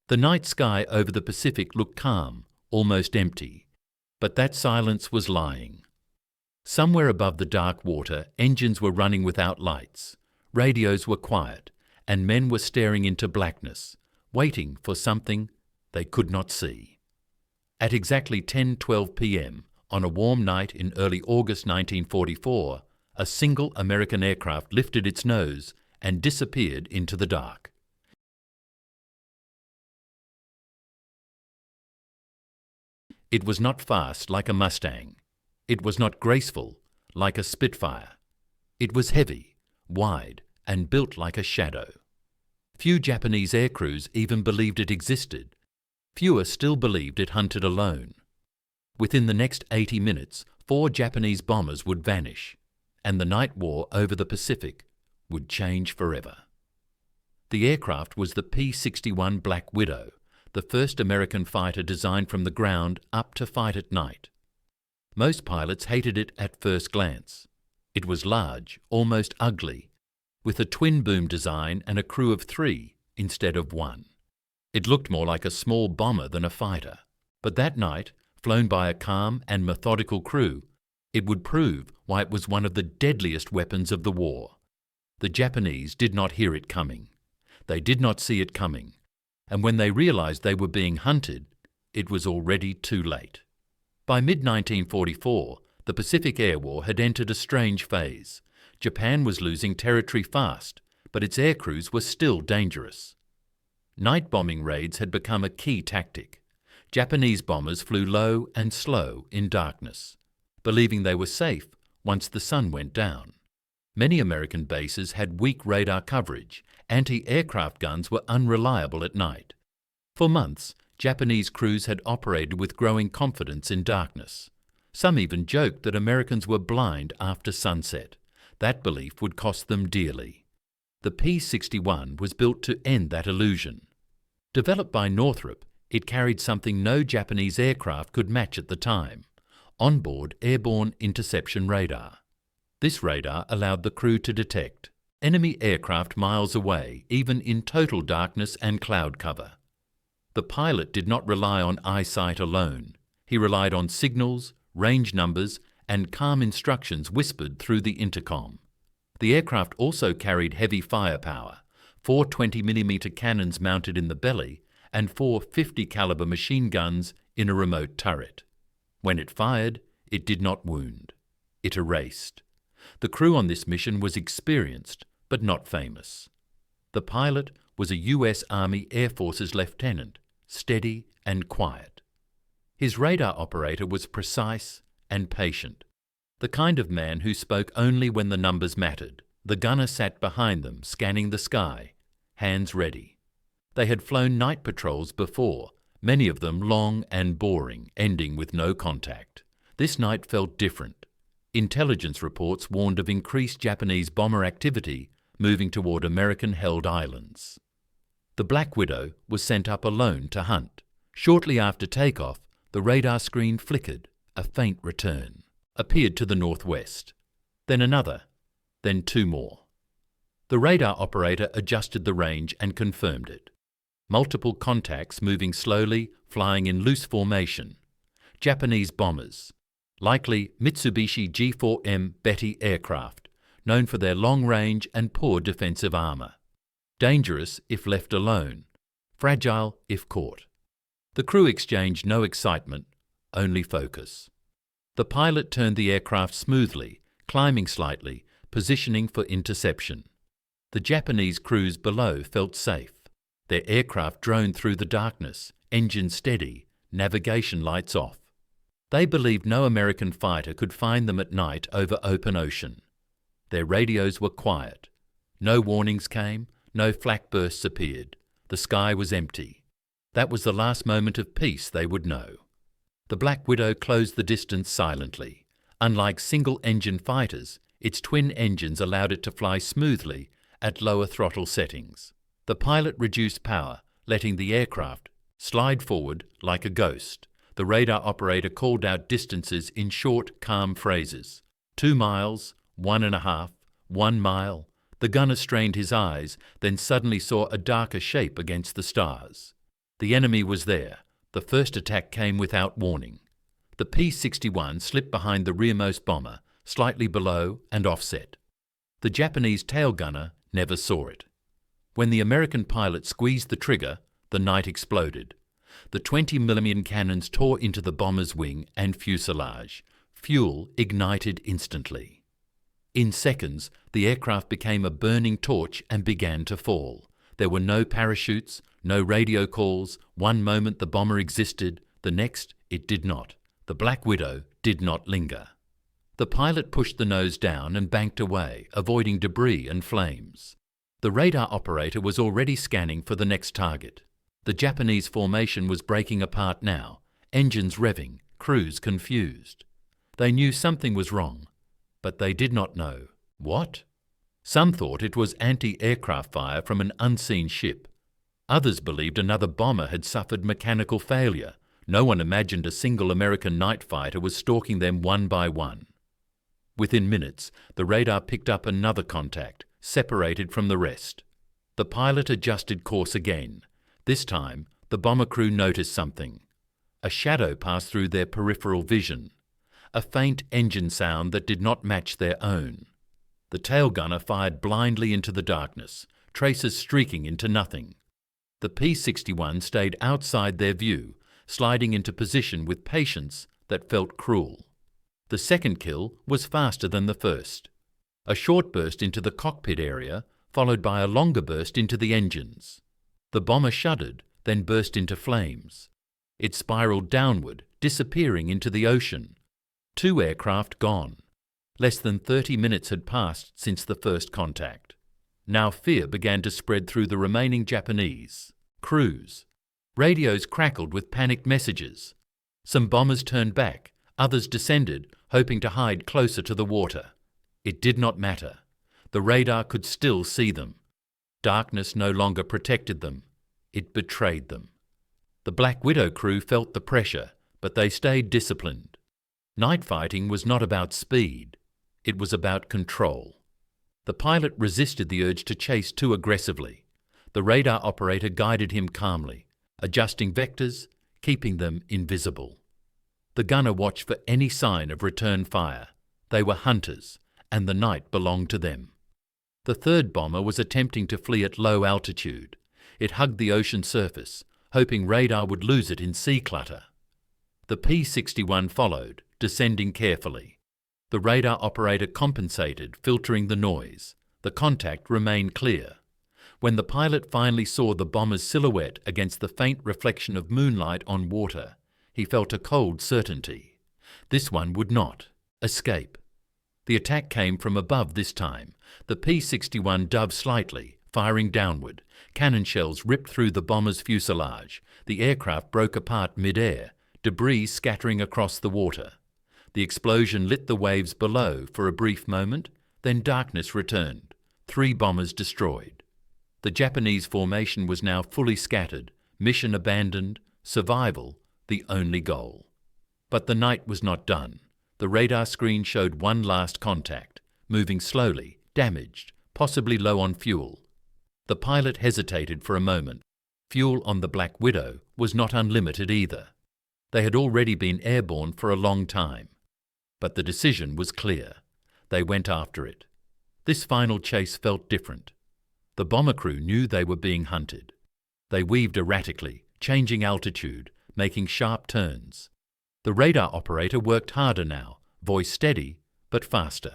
The night sky over the Pacific looked calm, almost empty, but that silence was lying. Somewhere above the dark water, engines were running without lights, radios were quiet, and men were staring into blackness, waiting for something they could not see. At exactly 10:12 p.m., on a warm night in early August 1944, a single American aircraft lifted its nose and disappeared into the dark. It was not fast like a Mustang. It was not graceful like a Spitfire. It was heavy, wide, and built like a shadow. Few Japanese aircrews even believed it existed. Fewer still believed it hunted alone. Within the next 80 minutes, 4 Japanese bombers would vanish, and the night war over the Pacific would change forever. The aircraft was the P-61 Black Widow, the first American fighter designed from the ground up to fight at night. Most pilots hated it at first glance. It was large, almost ugly, with a twin-boom design and a crew of 3 instead of 1. It looked more like a small bomber than a fighter. But that night, flown by a calm and methodical crew, it would prove why it was one of the deadliest weapons of the war. The Japanese did not hear it coming. They did not see it coming. And when they realized they were being hunted, it was already too late. By mid-1944, the Pacific Air War had entered a strange phase. Japan was losing territory fast, but its aircrews were still dangerous. Night bombing raids had become a key tactic. Japanese bombers flew low and slow in darkness, believing they were safe once the sun went down. Many American bases had weak radar coverage. Anti-aircraft guns were unreliable at night. For months, Japanese crews had operated with growing confidence in darkness. Some even joked that Americans were blind after sunset. That belief would cost them dearly. The P-61 was built to end that illusion. Developed by Northrop, it carried something no Japanese aircraft could match at the time: onboard airborne interception radar. This radar allowed the crew to detect enemy aircraft miles away, even in total darkness and cloud cover. The pilot did not rely on eyesight alone. He relied on signals, range numbers, and calm instructions whispered through the intercom. The aircraft also carried heavy firepower: 4 20mm cannons mounted in the belly and 4 50-caliber machine guns in a remote turret. When it fired, it did not wound. It erased. The crew on this mission was experienced, but not famous. The pilot was a U.S. Army Air Forces lieutenant, steady and quiet. His radar operator was precise and patient, the kind of man who spoke only when the numbers mattered. The gunner sat behind them, scanning the sky, hands ready. They had flown night patrols before, many of them long and boring, ending with no contact. This night felt different. Intelligence reports warned of increased Japanese bomber activity moving toward American-held islands. The Black Widow was sent up alone to hunt. Shortly after takeoff, the radar screen flickered. A faint return appeared to the northwest. Then another, then 2 more. The radar operator adjusted the range and confirmed it. Multiple contacts moving slowly, flying in loose formation. Japanese bombers, likely Mitsubishi G4M Betty aircraft, known for their long range and poor defensive armor. Dangerous if left alone, fragile if caught. The crew exchanged no excitement, only focus. The pilot turned the aircraft smoothly, climbing slightly, positioning for interception. The Japanese crews below felt safe. Their aircraft droned through the darkness, engine steady, navigation lights off. They believed no American fighter could find them at night over open ocean. Their radios were quiet. No warnings came, no flak bursts appeared. The sky was empty. That was the last moment of peace they would know. The Black Widow closed the distance silently. Unlike single-engine fighters, its twin engines allowed it to fly smoothly at lower throttle settings. The pilot reduced power, letting the aircraft slide forward like a ghost. The radar operator called out distances in short, calm phrases. 2 miles, 1.5, 1 mile. The gunner strained his eyes, then suddenly saw a darker shape against the stars. The enemy was there. The first attack came without warning. The P-61 slipped behind the rearmost bomber, slightly below and offset. The Japanese tail gunner never saw it. When the American pilot squeezed the trigger, the night exploded. The 20mm cannons tore into the bomber's wing and fuselage. Fuel ignited instantly. In seconds, the aircraft became a burning torch and began to fall. There were no parachutes, no radio calls. One moment the bomber existed, the next it did not. The Black Widow did not linger. The pilot pushed the nose down and banked away, avoiding debris and flames. The radar operator was already scanning for the next target. The Japanese formation was breaking apart now, engines revving, crews confused. They knew something was wrong, but they did not know what. Some thought it was anti-aircraft fire from an unseen ship. Others believed another bomber had suffered mechanical failure. No one imagined a single American night fighter was stalking them one by one. Within minutes, the radar picked up another contact, separated from the rest. The pilot adjusted course again. This time, the bomber crew noticed something. A shadow passed through their peripheral vision. A faint engine sound that did not match their own. The tail gunner fired blindly into the darkness, traces streaking into nothing. The P-61 stayed outside their view, sliding into position with patience that felt cruel. The second kill was faster than the first. A short burst into the cockpit area, followed by a longer burst into the engines. The bomber shuddered, then burst into flames. It spiraled downward, disappearing into the ocean. 2 aircraft gone. Less than 30 minutes had passed since the first contact. Now fear began to spread through the remaining Japanese crews. Radios crackled with panicked messages. Some bombers turned back, others descended, hoping to hide closer to the water. It did not matter. The radar could still see them. Darkness no longer protected them. It betrayed them. The Black Widow crew felt the pressure, but they stayed disciplined. Night fighting was not about speed. It was about control. The pilot resisted the urge to chase too aggressively. The radar operator guided him calmly, adjusting vectors, keeping them invisible. The gunner watched for any sign of return fire. They were hunters, and the night belonged to them. The third bomber was attempting to flee at low altitude. It hugged the ocean surface, hoping radar would lose it in sea clutter. The P-61 followed, descending carefully. The radar operator compensated, filtering the noise. The contact remained clear. When the pilot finally saw the bomber's silhouette against the faint reflection of moonlight on water, he felt a cold certainty. This one would not escape. The attack came from above this time. The P-61 dove slightly, firing downward. Cannon shells ripped through the bomber's fuselage. The aircraft broke apart mid-air, debris scattering across the water. The explosion lit the waves below for a brief moment, then darkness returned. 3 bombers destroyed. The Japanese formation was now fully scattered, mission abandoned, survival the only goal. But the night was not done. The radar screen showed one last contact, moving slowly, damaged, possibly low on fuel. The pilot hesitated for a moment. Fuel on the Black Widow was not unlimited either. They had already been airborne for a long time. But the decision was clear. They went after it. This final chase felt different. The bomber crew knew they were being hunted. They weaved erratically, changing altitude, making sharp turns. The radar operator worked harder now, voice steady, but faster.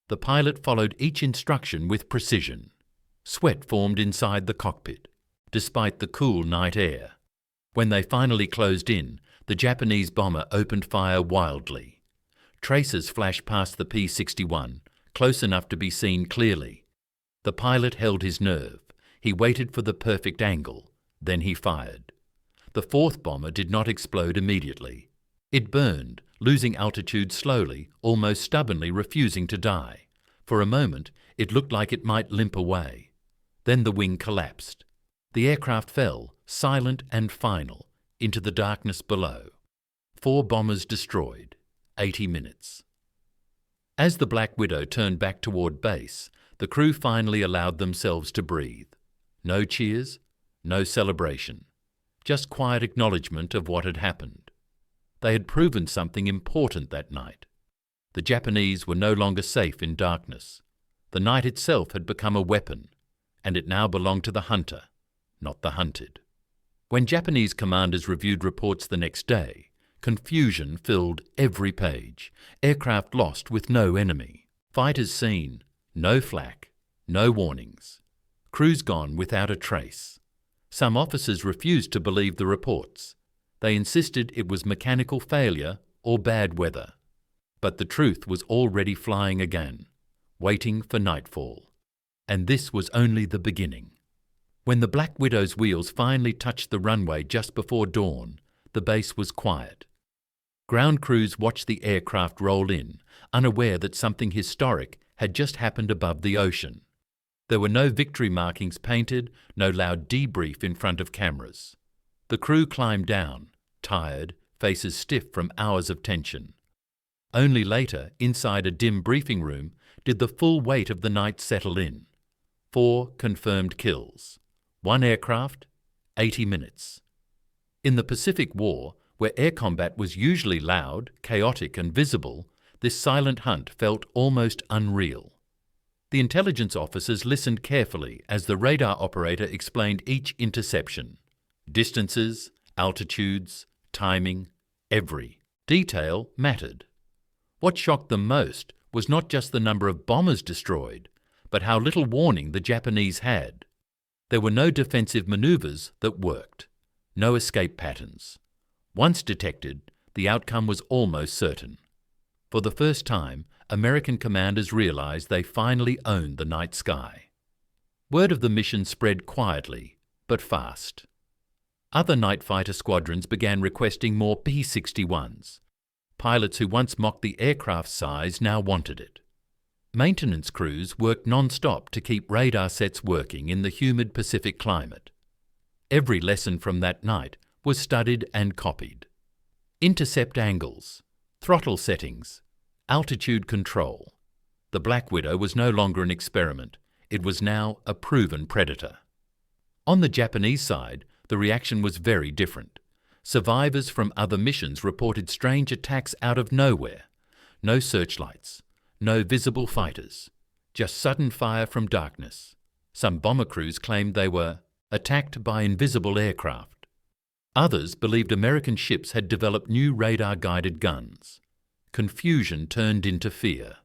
The pilot followed each instruction with precision. Sweat formed inside the cockpit, despite the cool night air. When they finally closed in, the Japanese bomber opened fire wildly. Tracers flashed past the P-61, close enough to be seen clearly. The pilot held his nerve. He waited for the perfect angle. Then he fired. The 4th bomber did not explode immediately. It burned, losing altitude slowly, almost stubbornly refusing to die. For a moment, it looked like it might limp away. Then the wing collapsed. The aircraft fell, silent and final, into the darkness below. 4 bombers destroyed. 80 minutes. As the Black Widow turned back toward base, the crew finally allowed themselves to breathe. No cheers, no celebration. just quiet acknowledgement of what had happened. They had proven something important that night. The Japanese were no longer safe in darkness. The night itself had become a weapon, and it now belonged to the hunter, not the hunted. When Japanese commanders reviewed reports the next day, confusion filled every page. Aircraft lost with no enemy. Fighters seen, no flak, no warnings. Crews gone without a trace. Some officers refused to believe the reports. They insisted it was mechanical failure or bad weather. But the truth was already flying again, waiting for nightfall. And this was only the beginning. When the Black Widow's wheels finally touched the runway just before dawn, the base was quiet. Ground crews watched the aircraft roll in, unaware that something historic had just happened above the ocean. There were no victory markings painted, no loud debrief in front of cameras. The crew climbed down, tired, faces stiff from hours of tension. Only later, inside a dim briefing room, did the full weight of the night settle in. 4 confirmed kills. 1 aircraft, 80 minutes. In the Pacific War, where air combat was usually loud, chaotic and visible, this silent hunt felt almost unreal. The intelligence officers listened carefully as the radar operator explained each interception. Distances, altitudes, timing, every detail mattered. What shocked them most was not just the number of bombers destroyed, but how little warning the Japanese had. There were no defensive maneuvers that worked, no escape patterns. Once detected, the outcome was almost certain. For the first time, American commanders realized they finally owned the night sky. Word of the mission spread quietly, but fast. Other night fighter squadrons began requesting more P-61s. Pilots who once mocked the aircraft's size now wanted it. Maintenance crews worked non-stop to keep radar sets working in the humid Pacific climate. Every lesson from that night was studied and copied. Intercept angles, throttle settings, altitude control. The Black Widow was no longer an experiment. It was now a proven predator. On the Japanese side, the reaction was very different. Survivors from other missions reported strange attacks out of nowhere. No searchlights, no visible fighters, just sudden fire from darkness. Some bomber crews claimed they were attacked by invisible aircraft. Others believed American ships had developed new radar-guided guns. Confusion turned into fear.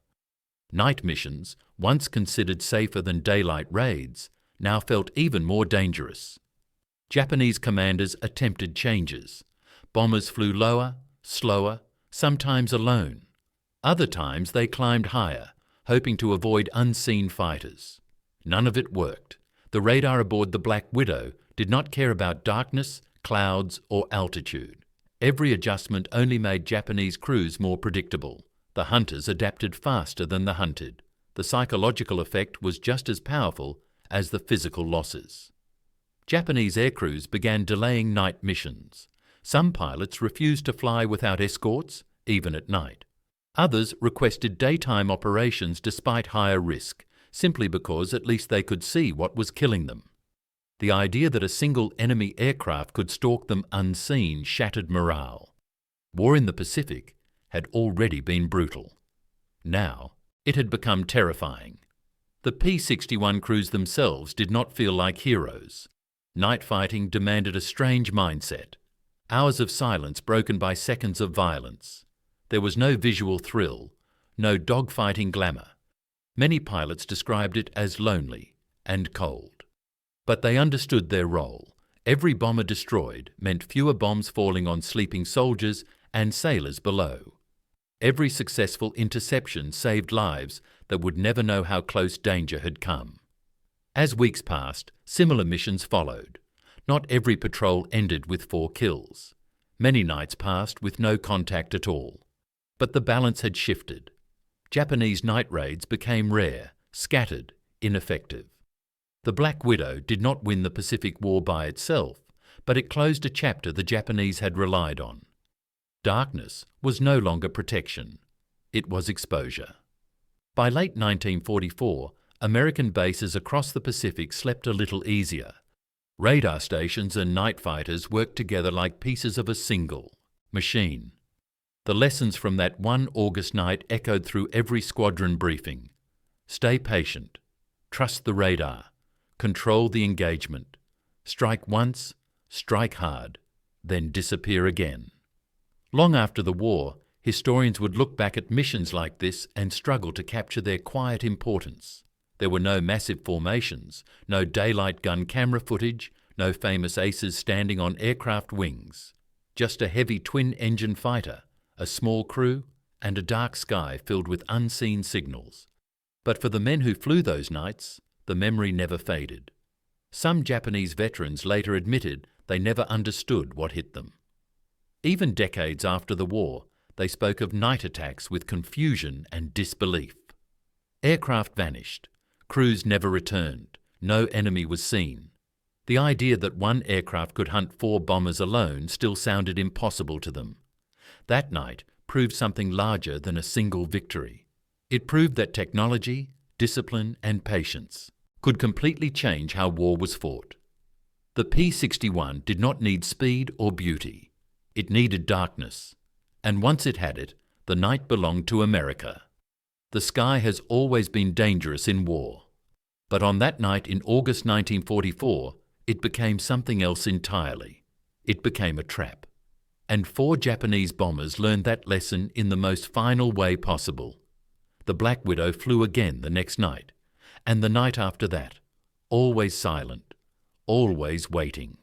Night missions, once considered safer than daylight raids, now felt even more dangerous. Japanese commanders attempted changes. Bombers flew lower, slower, sometimes alone. Other times they climbed higher, hoping to avoid unseen fighters. None of it worked. The radar aboard the Black Widow did not care about darkness, clouds, or altitude. Every adjustment only made Japanese crews more predictable. The hunters adapted faster than the hunted. The psychological effect was just as powerful as the physical losses. Japanese aircrews began delaying night missions. Some pilots refused to fly without escorts, even at night. Others requested daytime operations despite higher risk, simply because at least they could see what was killing them. The idea that a single enemy aircraft could stalk them unseen shattered morale. War in the Pacific had already been brutal. Now, it had become terrifying. The P-61 crews themselves did not feel like heroes. Night fighting demanded a strange mindset. Hours of silence broken by seconds of violence. There was no visual thrill, no dogfighting glamour. Many pilots described it as lonely and cold. But they understood their role. Every bomber destroyed meant fewer bombs falling on sleeping soldiers and sailors below. Every successful interception saved lives that would never know how close danger had come. As weeks passed, similar missions followed. Not every patrol ended with 4 kills. Many nights passed with no contact at all. But the balance had shifted. Japanese night raids became rare, scattered, ineffective. The Black Widow did not win the Pacific War by itself, but it closed a chapter the Japanese had relied on. Darkness was no longer protection. It was exposure. By late 1944, American bases across the Pacific slept a little easier. Radar stations and night fighters worked together like pieces of a single machine. The lessons from that one August night echoed through every squadron briefing. Stay patient. Trust the radar. Control the engagement. Strike once, strike hard, then disappear again. Long after the war, historians would look back at missions like this and struggle to capture their quiet importance. There were no massive formations, no daylight gun camera footage, no famous aces standing on aircraft wings. Just a heavy twin-engine fighter, a small crew, and a dark sky filled with unseen signals. But for the men who flew those nights, the memory never faded. Some Japanese veterans later admitted they never understood what hit them. Even decades after the war, they spoke of night attacks with confusion and disbelief. Aircraft vanished. Crews never returned. No enemy was seen. The idea that one aircraft could hunt 4 bombers alone still sounded impossible to them. That night proved something larger than a single victory. It proved that technology, discipline, and patience could completely change how war was fought. The P-61 did not need speed or beauty. It needed darkness. And once it had it, the night belonged to America. The sky has always been dangerous in war. But on that night in August 1944, it became something else entirely. It became a trap. And 4 Japanese bombers learned that lesson in the most final way possible. The Black Widow flew again the next night, and the night after that, always silent, always waiting.